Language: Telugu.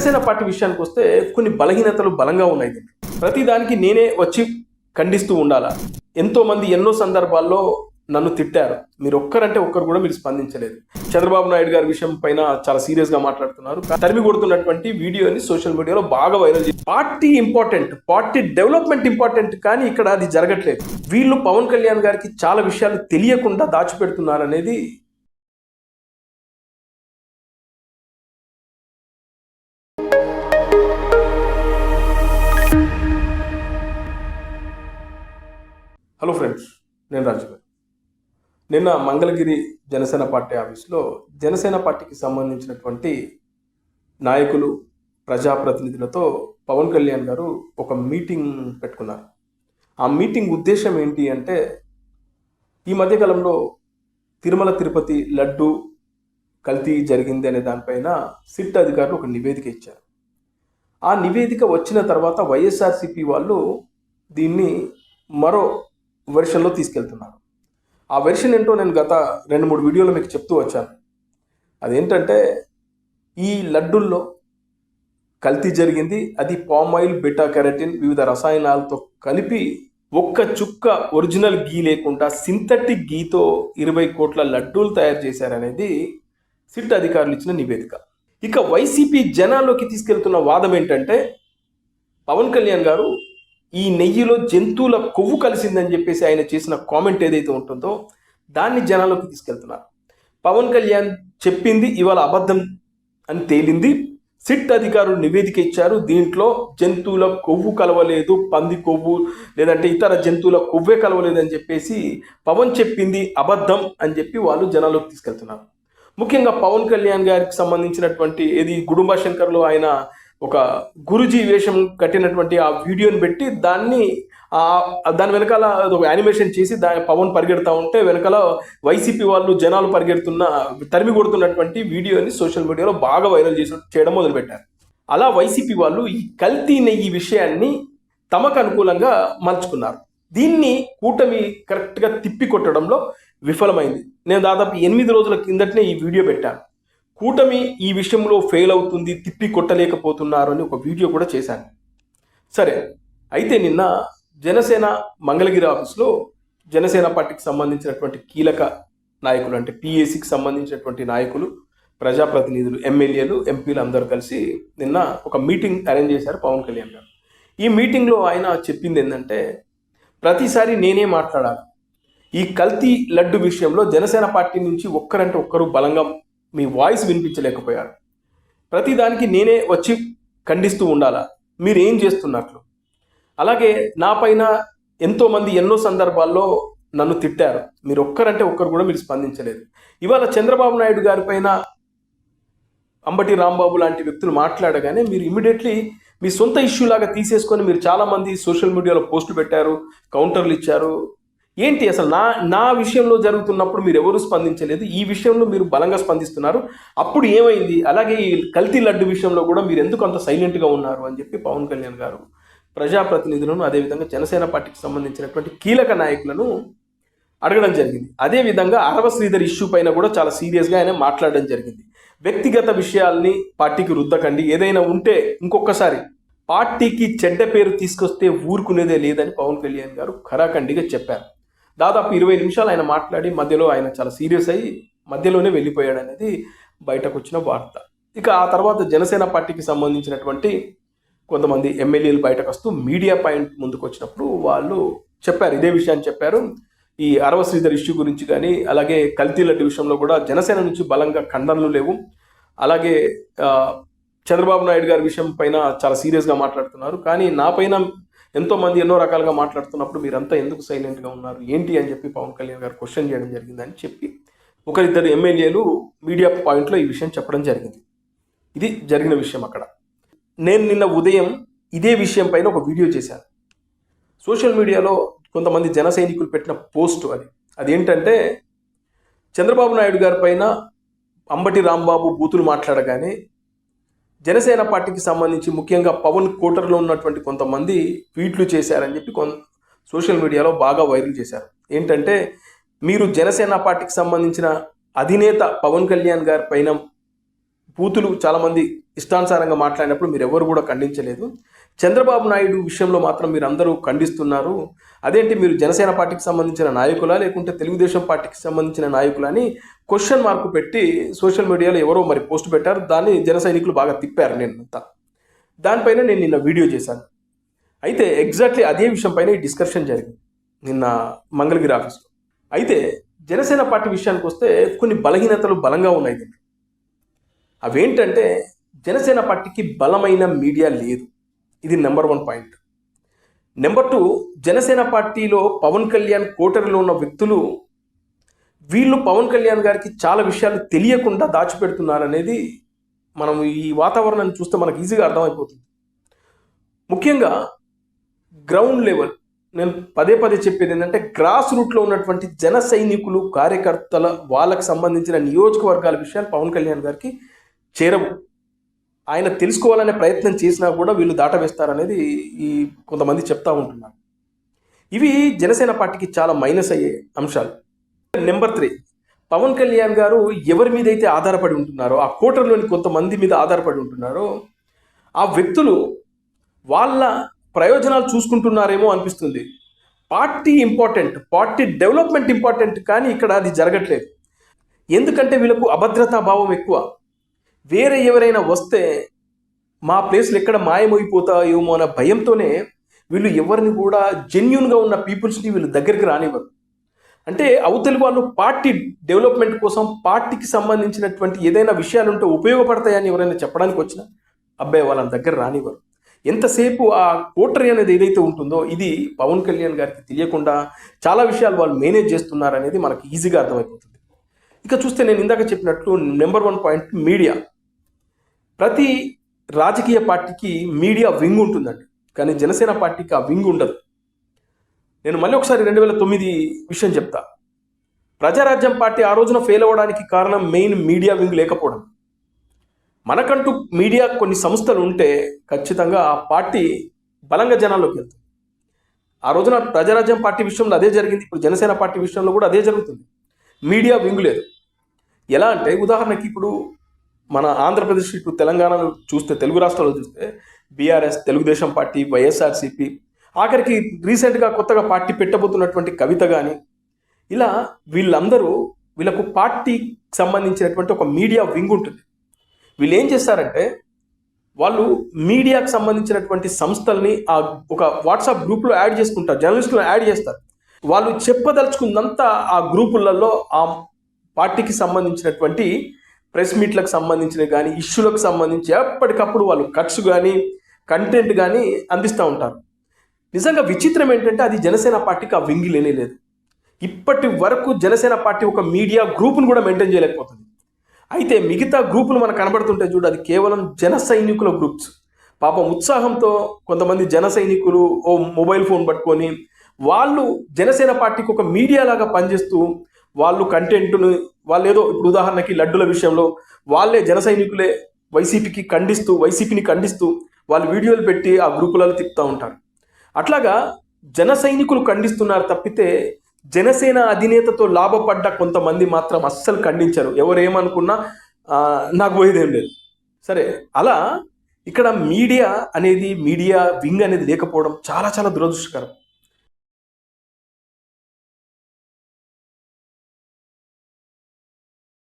జనసేన పార్టీ విషయానికి వస్తే కొన్ని బలహీనతలు బలంగా ఉన్నాయి. ప్రతిదానికి నేనే వచ్చి ఖండిస్తూ ఉండాలా? ఎంతోమంది ఎన్నో సందర్భాల్లో నన్ను తిట్టారు. మీరు ఒక్కరంటే ఒక్కరు కూడా మీరు స్పందించలేదు. చంద్రబాబు నాయుడు గారి విషయం పైన చాలా సీరియస్గా మాట్లాడుతున్నారు. తరిమి కొడుతున్నటువంటి వీడియోని సోషల్ మీడియాలో బాగా వైరల్ చేసి party important, party development important, కానీ ఇక్కడ అది జరగట్లేదు. వీళ్ళు పవన్ కళ్యాణ్ గారికి చాలా విషయాలు తెలియకుండా దాచిపెడుతున్నారనేది హలో ఫ్రెండ్స్, నేను రాజు గారు. నిన్న మంగళగిరి జనసేన పార్టీ ఆఫీస్లో జనసేన పార్టీకి సంబంధించినటువంటి నాయకులు, ప్రజాప్రతినిధులతో పవన్ కళ్యాణ్ గారు ఒక మీటింగ్ పెట్టుకున్నారు. ఆ మీటింగ్ ఉద్దేశం ఏంటి అంటే, ఈ మధ్యకాలంలో తిరుమల తిరుపతి లడ్డు కల్తీ జరిగింది అనే దానిపైన సిట్ అధికారులు ఒక నివేదిక ఇచ్చారు. ఆ నివేదిక వచ్చిన తర్వాత వైఎస్ఆర్సీపీ వాళ్ళు దీన్ని మరో వెర్షన్లో తీసుకెళ్తున్నారు. ఆ వెర్షన్ ఏంటో నేను గత 2-3 వీడియోలు మీకు చెప్తూ వచ్చాను. అదేంటంటే, ఈ లడ్డుల్లో కల్తీ జరిగింది. అది పామ్ ఆయిల్, బీటా కెరటిన్, వివిధ రసాయనాలతో కలిపి ఒక్క చుక్క ఒరిజినల్ గీ లేకుండా సింథటిక్ గీతో 20 కోట్ల లడ్డూలు తయారు చేశారనేది సిట్ అధికారులు ఇచ్చిన నివేదిక. ఇక వైసీపీ జనాల్లోకి తీసుకెళ్తున్న వాదం ఏంటంటే, పవన్ కళ్యాణ్ గారు ఈ నెయ్యిలో జంతువుల కొవ్వు కలిసిందని చెప్పేసి ఆయన చేసిన కామెంట్ ఏదైతే ఉంటుందో దాన్ని జనాల్లోకి తీసుకెళ్తున్నారు. పవన్ కళ్యాణ్ చెప్పింది ఇవాళ అబద్ధం అని తేలింది. సిట్ అధికారులు నివేదిక ఇచ్చారు. దీంట్లో జంతువుల కొవ్వు కలవలేదు, పంది కొవ్వు లేదంటే ఇతర జంతువుల కొవ్వే కలవలేదు అని చెప్పేసి పవన్ చెప్పింది అబద్ధం అని చెప్పి వాళ్ళు జనాల్లోకి తీసుకెళ్తున్నారు. ముఖ్యంగా పవన్ కళ్యాణ్ గారికి సంబంధించినటువంటి గుడుంబ శంకర్లో ఆయన ఒక గురుజీ వేషం కట్టినటువంటి ఆ వీడియోని పెట్టి దాని వెనకాల ఒక యానిమేషన్ చేసి పవన్ పరిగెడతా ఉంటే వెనకాల వైసీపీ వాళ్ళు జనాలు తరిమి కొడుతున్నటువంటి వీడియోని సోషల్ మీడియాలో బాగా వైరల్ చేయడం మొదలుపెట్టారు. అలా వైసీపీ వాళ్ళు ఈ కల్తీ నెయ్యి విషయాన్ని తమకు అనుకూలంగా మలుచుకున్నారు. దీన్ని కూటమి కరెక్ట్గా తిప్పి కొట్టడంలో విఫలమైంది. నేను దాదాపు 8 రోజుల కిందటనే ఈ వీడియో పెట్టాను. కూటమి ఈ విషయంలో ఫెయిల్ అవుతుంది, తిప్పి కొట్టలేకపోతున్నారు అని ఒక వీడియో కూడా చేశాను. సరే, అయితే నిన్న జనసేన మంగళగిరి ఆఫీస్లో జనసేన పార్టీకి సంబంధించినటువంటి కీలక నాయకులు, అంటే పిఏసీకి సంబంధించినటువంటి నాయకులు, ప్రజాప్రతినిధులు, ఎమ్మెల్యేలు, ఎంపీలు అందరూ కలిసి నిన్న ఒక మీటింగ్ అరేంజ్ చేశారు పవన్ కళ్యాణ్ గారు. ఈ మీటింగ్లో ఆయన చెప్పింది ఏంటంటే, ప్రతిసారి నేనే మాట్లాడాలి. ఈ కల్తీ లడ్డు విషయంలో జనసేన పార్టీ నుంచి ఒక్కరంటే ఒక్కరు బలంగా మీ వాయిస్ వినిపించలేకపోయారు. ప్రతిదానికి నేనే వచ్చి ఖండిస్తూ ఉండాలా? మీరు ఏం చేస్తున్నట్లు? అలాగే నా పైన ఎంతోమంది ఎన్నో సందర్భాల్లో నన్ను తిట్టారు. మీరు ఒక్కరంటే ఒక్కరు కూడా మీరు స్పందించలేదు. ఇవాళ చంద్రబాబు నాయుడు గారి పైన అంబటి రాంబాబు లాంటి వ్యక్తులు మాట్లాడగానే మీరు ఇమీడియట్లీ మీ సొంత ఇష్యూ లాగా తీసేసుకొని మీరు చాలామంది సోషల్ మీడియాలో పోస్టులు పెట్టారు, కౌంటర్లు ఇచ్చారు. ఏంటి అసలు నా విషయంలో జరుగుతున్నప్పుడు మీరు ఎవరు స్పందించలేదు, ఈ విషయంలో మీరు బలంగా స్పందిస్తున్నారు, అప్పుడు ఏమైంది? అలాగే ఈ కల్తీ లడ్డు విషయంలో కూడా మీరు ఎందుకు అంత సైలెంట్గా ఉన్నారు అని చెప్పి పవన్ కళ్యాణ్ గారు ప్రజాప్రతినిధులను, అదేవిధంగా జనసేన పార్టీకి సంబంధించినటువంటి కీలక నాయకులను అడగడం జరిగింది. అదేవిధంగా అరవ శ్రీధర్ ఇష్యూ పైన కూడా చాలా సీరియస్గా ఆయన మాట్లాడడం జరిగింది. వ్యక్తిగత విషయాల్ని పార్టీకి రుద్దకండి, ఏదైనా ఉంటే ఇంకొకసారి పార్టీకి చెడ్డ పేరు తీసుకొస్తే ఊరుకునేదే లేదని పవన్ కళ్యాణ్ గారు ఖరాఖండిగా చెప్పారు. దాదాపు 20 నిమిషాలు ఆయన మాట్లాడి మధ్యలో ఆయన చాలా సీరియస్ అయ్యి మధ్యలోనే వెళ్ళిపోయాడు అనేది బయటకు వచ్చిన వార్త. ఇక ఆ తర్వాత జనసేన పార్టీకి సంబంధించినటువంటి కొంతమంది ఎమ్మెల్యేలు బయటకు వస్తూ మీడియా పాయింట్ ముందుకు వచ్చినప్పుడు వాళ్ళు చెప్పారు, ఇదే విషయాన్ని చెప్పారు. ఈ అరవ శ్రీధర్ ఇష్యూ గురించి కానీ, అలాగే కల్తీ లడ్డు విషయంలో కూడా జనసేన నుంచి బలంగా ఖండనలు లేవు. అలాగే చంద్రబాబు నాయుడు గారి విషయం పైన చాలా సీరియస్గా మాట్లాడుతున్నారు, కానీ నా పైన ఎంతోమంది ఎన్నో రకాలుగా మాట్లాడుతున్నప్పుడు మీరంతా ఎందుకు సైలెంట్గా ఉన్నారు ఏంటి అని చెప్పి పవన్ కళ్యాణ్ గారు క్వశ్చన్ చేయడం జరిగిందని చెప్పి ఒకరిద్దరు ఎమ్మెల్యేలు మీడియా పాయింట్లో ఈ విషయం చెప్పడం జరిగింది. ఇది జరిగిన విషయం. అక్కడ నేను నిన్న ఉదయం ఇదే విషయం పైన ఒక వీడియో చేశాను. సోషల్ మీడియాలో కొంతమంది జన సైనికులు పెట్టిన పోస్ట్ అదేంటంటే, చంద్రబాబు నాయుడు గారి పైన అంబటి రాంబాబు బూతులు మాట్లాడగానే జనసేన పార్టీకి సంబంధించి ముఖ్యంగా పవన్ కోటర్లో ఉన్నటువంటి కొంతమంది ట్వీట్లు చేశారని చెప్పి సోషల్ మీడియాలో బాగా వైరల్ చేశారు. ఏంటంటే, మీరు జనసేన పార్టీకి సంబంధించిన అధినేత పవన్ కళ్యాణ్ గారి పైన బూతులు చాలామంది ఇష్టానుసారంగా మాట్లాడినప్పుడు మీరు ఎవరు కూడా ఖండించలేదు. చంద్రబాబు నాయుడు విషయంలో మాత్రం మీరు అందరూ ఖండిస్తున్నారు. అదేంటి, మీరు జనసేన పార్టీకి సంబంధించిన నాయకులా లేకుంటే తెలుగుదేశం పార్టీకి సంబంధించిన నాయకులా అని క్వశ్చన్ మార్కు పెట్టి సోషల్ మీడియాలో ఎవరో మరి పోస్ట్ పెట్టారు. దాన్ని జన సైనికులు బాగా తిప్పారు. నేనంతా దానిపైన నేను నిన్న వీడియో చేశాను. అయితే ఎగ్జాక్ట్లీ అదే విషయం పైన ఈ డిస్కషన్ జరిగింది నిన్న మంగళగిరి ఆఫీస్లో. అయితే జనసేన పార్టీ విషయానికి వస్తే కొన్ని బలహీనతలు బలంగా ఉన్నాయి దీంట్లో. అవేంటంటే, జనసేన పార్టీకి బలమైన మీడియా లేదు. ఇది నెంబర్ 1 పాయింట్. నెంబర్ 2, జనసేన పార్టీలో పవన్ కళ్యాణ్ కోటరీలో ఉన్న వ్యక్తులు వీళ్ళు పవన్ కళ్యాణ్ గారికి చాలా విషయాలు తెలియకుండా దాచిపెడుతున్నారనేది మనం ఈ వాతావరణాన్ని చూస్తే మనకు ఈజీగా అర్థమైపోతుంది. ముఖ్యంగా గ్రౌండ్ లెవెల్, నేను పదే పదే చెప్పేది ఏంటంటే, గ్రాస్ రూట్లో ఉన్నటువంటి జన సైనికులు, కార్యకర్తల వాళ్ళకు సంబంధించిన నియోజకవర్గాల విషయాలు పవన్ కళ్యాణ్ గారికి చేరవు. ఆయన తెలుసుకోవాలనే ప్రయత్నం చేసినా కూడా వీళ్ళు దాటవేస్తారనేది ఈ కొంతమంది చెప్తా ఉంటున్నారు. ఇవి జనసేన పార్టీకి చాలా మైనస్ అయ్యే అంశాలు. నెంబర్ 3, పవన్ కళ్యాణ్ గారు ఎవరి మీద అయితే ఆధారపడి ఉంటున్నారో, ఆ కోటర్లోని కొంతమంది మీద ఆధారపడి ఉంటున్నారో, ఆ వ్యక్తులు వాళ్ళ ప్రయోజనాలు చూసుకుంటున్నారేమో అనిపిస్తుంది. Party important, party development important, కానీ ఇక్కడ అది జరగట్లేదు. ఎందుకంటే వీళ్ళకు అభద్రతా భావం ఎక్కువ. వేరే ఎవరైనా వస్తే మా ప్లేస్లు ఎక్కడ మాయమైపోతాయేమో అన్న భయంతోనే వీళ్ళు ఎవరిని కూడా జెన్యున్గా ఉన్న పీపుల్స్ని వీళ్ళు దగ్గరికి రానివ్వరు. అంటే అవతలి వాళ్ళు పార్టీ డెవలప్మెంట్ కోసం, పార్టీకి సంబంధించినటువంటి ఏదైనా విషయాలు ఉంటే ఉపయోగపడతాయని ఎవరైనా చెప్పడానికి వచ్చినా అబ్బాయి వాళ్ళని దగ్గర రానివ్వరు. ఎంతసేపు ఆ కోటరీ అనేది ఏదైతే ఉంటుందో, ఇది పవన్ కళ్యాణ్ గారికి తెలియకుండా చాలా విషయాలు వాళ్ళు మేనేజ్ చేస్తున్నారనేది మనకి ఈజీగా అర్థమైపోతుంది. ఇక చూస్తే నేను ఇందాక చెప్పినట్లు నెంబర్ 1 పాయింట్ మీడియా. ప్రతి రాజకీయ పార్టీకి మీడియా వింగ్ ఉంటుందండి, కానీ జనసేన పార్టీకి ఆ వింగ్ ఉండదు. నేను మళ్ళీ ఒకసారి 2009 విషయం చెప్తా. ప్రజారాజ్యం పార్టీ ఆ రోజున ఫెయిల్ అవ్వడానికి కారణం మెయిన్ మీడియా వింగ్ లేకపోవడం. మనకంటూ మీడియా కొన్ని సంస్థలు ఉంటే ఖచ్చితంగా ఆ పార్టీ బలంగా జనాల్లోకి వెళ్తుంది. ఆ రోజున ప్రజారాజ్యం పార్టీ విషయంలో అదే జరిగింది. ఇప్పుడు జనసేన పార్టీ విషయంలో కూడా అదే జరుగుతుంది. మీడియా వింగ్ లేదు. ఎలా అంటే, ఉదాహరణకి ఇప్పుడు మన ఆంధ్రప్రదేశ్ ఇటు తెలంగాణలో చూస్తే, తెలుగు రాష్ట్రాల్లో చూస్తే బీఆర్ఎస్, తెలుగుదేశం పార్టీ, వైఎస్ఆర్సీపీ, ఆఖరికి రీసెంట్గా కొత్తగా పార్టీ పెట్టబోతున్నటువంటి కవిత కానీ, ఇలా వీళ్ళకు పార్టీకి సంబంధించినటువంటి ఒక మీడియా వింగ్ ఉంటుంది. వీళ్ళు ఏం చేస్తారంటే, వాళ్ళు మీడియాకు సంబంధించినటువంటి సంస్థల్ని ఒక వాట్సాప్ గ్రూప్లో యాడ్ చేసుకుంటారు, జర్నలిస్టులు యాడ్ చేస్తారు. వాళ్ళు చెప్పదలుచుకుందంతా ఆ గ్రూపులలో ఆ పార్టీకి సంబంధించినటువంటి ప్రెస్ మీట్లకు సంబంధించినవి కానీ, ఇష్యూలకు సంబంధించి ఎప్పటికప్పుడు వాళ్ళు కట్స్ కానీ, కంటెంట్ కానీ అందిస్తూ ఉంటారు. నిజంగా విచిత్రం ఏంటంటే, అది జనసేన పార్టీకి ఆ వింగి లేనేలేదు. ఇప్పటి వరకు జనసేన పార్టీ ఒక మీడియా గ్రూప్ను కూడా మెయింటైన్ చేయలేకపోతుంది. అయితే మిగతా గ్రూపులు మనకు కనబడుతుంటే చూడు, అది కేవలం జన సైనికుల గ్రూప్స్. పాపం ఉత్సాహంతో కొంతమంది జన సైనికులు ఓ మొబైల్ ఫోన్ పట్టుకొని వాళ్ళు జనసేన పార్టీకి ఒక మీడియా లాగా పనిచేస్తూ, వాళ్ళు కంటెంట్ను వాళ్ళు ఏదో, ఇప్పుడు ఉదాహరణకి లడ్డుల విషయంలో వాళ్ళే జన సైనికులే వైసీపీని ఖండిస్తూ వాళ్ళు వీడియోలు పెట్టి ఆ గ్రూపులలో తిప్పుతూ ఉంటారు. అట్లాగా జన సైనికులు ఖండిస్తున్నారు తప్పితే, జనసేన అధినేతతో లాభపడ్డ కొంతమంది మాత్రం అస్సలు ఖండించరు. ఎవరేమనుకున్నా నాకు పోయేదేం లేదు. సరే, అలా ఇక్కడ మీడియా వింగ్ అనేది లేకపోవడం చాలా చాలా దురదృష్టకరం.